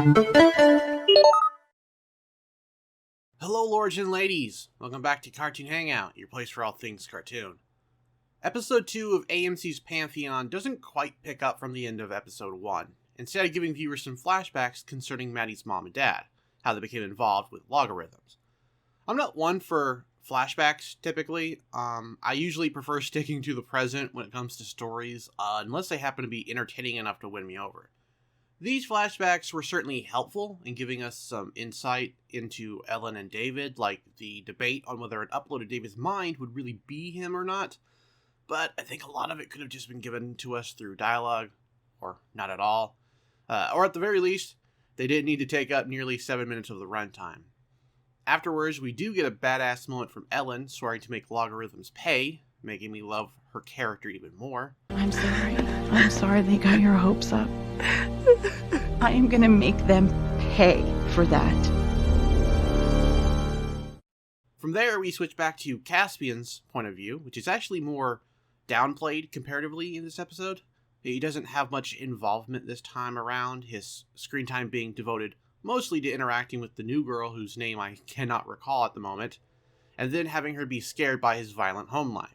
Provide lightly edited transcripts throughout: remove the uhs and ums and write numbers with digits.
Hello, lords and ladies. Welcome back to Cartoon Hangout, your place for all things cartoon. Episode 2 of AMC's Pantheon doesn't quite pick up from the end of Episode 1, instead of giving viewers some flashbacks concerning Maddie's mom and dad, how they became involved with logarithms. I'm not one for flashbacks, typically. I usually prefer sticking to the present when it comes to stories, unless they happen to be entertaining enough to win me over. These flashbacks were certainly helpful in giving us some insight into Ellen and David, like the debate on whether an upload of David's mind would really be him or not, but I think a lot of it could have just been given to us through dialogue, or not at all. Or at the very least, they didn't need to take up nearly 7 minutes of the runtime. Afterwards, we do get a badass moment from Ellen swearing to make logarithms pay, making me love her character even more. I'm sorry they got your hopes up. I am gonna make them pay for that. From there, we switch back to Caspian's point of view, which is actually more downplayed comparatively in this episode. He doesn't have much involvement this time around, his screen time being devoted mostly to interacting with the new girl whose name I cannot recall at the moment, and then having her be scared by his violent home life.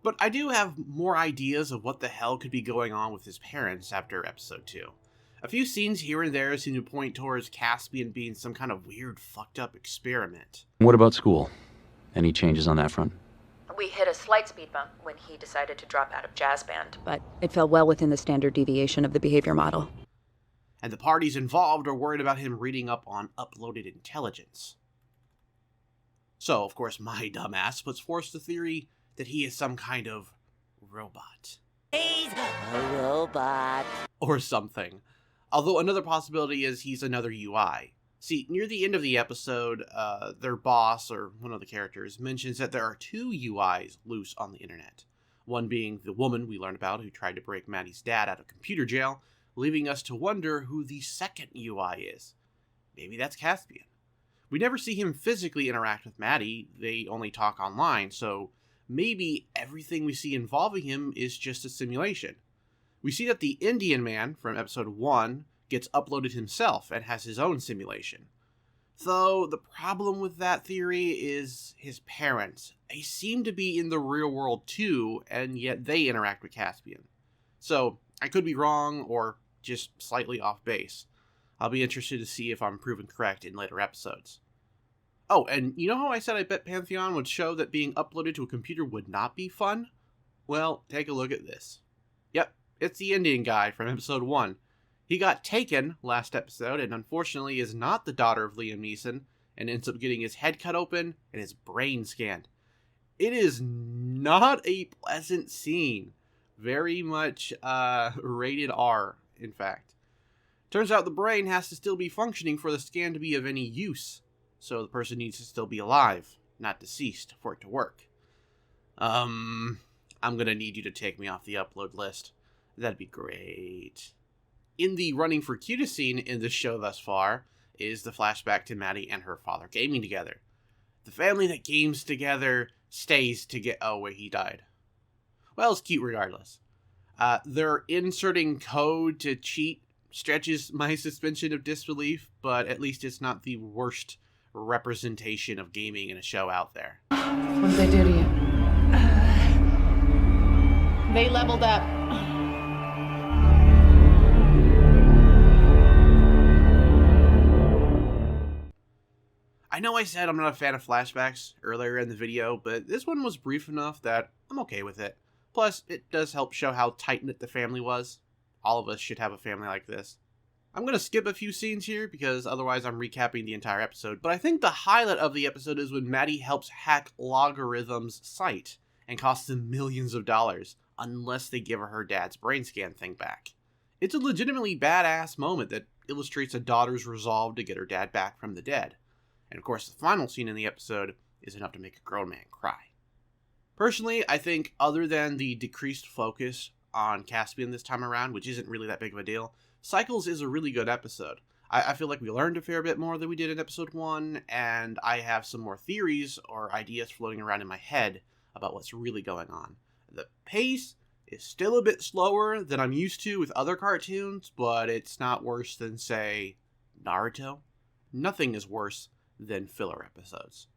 But I do have more ideas of what the hell could be going on with his parents after episode 2. A few scenes here and there seem to point towards Caspian being some kind of weird, fucked up experiment. What about school? Any changes on that front? We hit a slight speed bump when he decided to drop out of jazz band, but it fell well within the standard deviation of the behavior model. And the parties involved are worried about him reading up on uploaded intelligence. So, of course, my dumbass puts forth the theory that he is some kind of robot. He's a robot. Or something. Although another possibility is he's another UI. See, near the end of the episode, their boss, or one of the characters, mentions that there are 2 UIs loose on the internet. One being the woman we learned about who tried to break Maddie's dad out of computer jail, leaving us to wonder who the second UI is. Maybe that's Caspian. We never see him physically interact with Maddie, they only talk online, so maybe everything we see involving him is just a simulation. We see that the Indian man from episode 1 gets uploaded himself and has his own simulation. Though the problem with that theory is his parents. They seem to be in the real world too, and yet they interact with Caspian. So I could be wrong or just slightly off base. I'll be interested to see if I'm proven correct in later episodes. Oh, and you know how I said I bet Pantheon would show that being uploaded to a computer would not be fun? Well, take a look at this. Yep, it's the Indian guy from episode 1. He got taken last episode and unfortunately is not the daughter of Liam Neeson and ends up getting his head cut open and his brain scanned. It is not a pleasant scene. Very much rated R, in fact. Turns out the brain has to still be functioning for the scan to be of any use. So the person needs to still be alive, not deceased, for it to work. I'm gonna need you to take me off the upload list. That'd be great. In the running for cutest scene in this show thus far is the flashback to Maddie and her father gaming together. The family that games together stays together. Oh, wait, he died. Well, it's cute regardless. They're inserting code to cheat stretches my suspension of disbelief, but at least it's not the worst representation of gaming in a show out there. What did they do to you? They leveled up. I know I said I'm not a fan of flashbacks earlier in the video, but this one was brief enough that I'm okay with it. Plus, it does help show how tight-knit the family was. All of us should have a family like this. I'm going to skip a few scenes here because otherwise I'm recapping the entire episode, but I think the highlight of the episode is when Maddie helps hack Logarithm's site and costs them millions of dollars, unless they give her dad's brain scan thing back. It's a legitimately badass moment that illustrates a daughter's resolve to get her dad back from the dead. And of course, the final scene in the episode is enough to make a grown man cry. Personally, I think other than the decreased focus on Caspian this time around, which isn't really that big of a deal, Cycles is a really good episode. I feel like we learned a fair bit more than we did in episode 1, and I have some more theories or ideas floating around in my head about what's really going on. The pace is still a bit slower than I'm used to with other cartoons, but it's not worse than, say, Naruto, nothing is worse than filler episodes.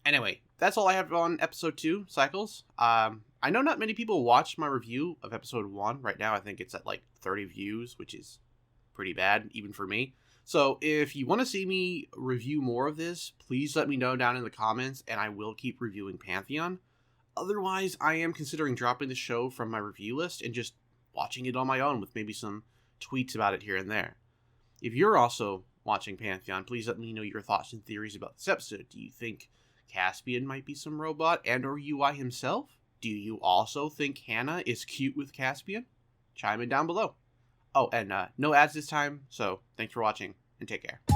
Anyway, that's all I have on episode 2, Cycles. I know not many people watched my review of episode 1. Right now, I think it's at like 30 views, which is pretty bad, even for me. So if you want to see me review more of this, please let me know down in the comments, and I will keep reviewing Pantheon. Otherwise, I am considering dropping the show from my review list and just watching it on my own with maybe some tweets about it here and there. If you're also watching Pantheon, please let me know your thoughts and theories about this episode. Do you think Caspian might be some robot and or UI himself? Do you also think Hannah is cute with Caspian? Chime in down below. Oh, and no ads this time, so thanks for watching, and take care.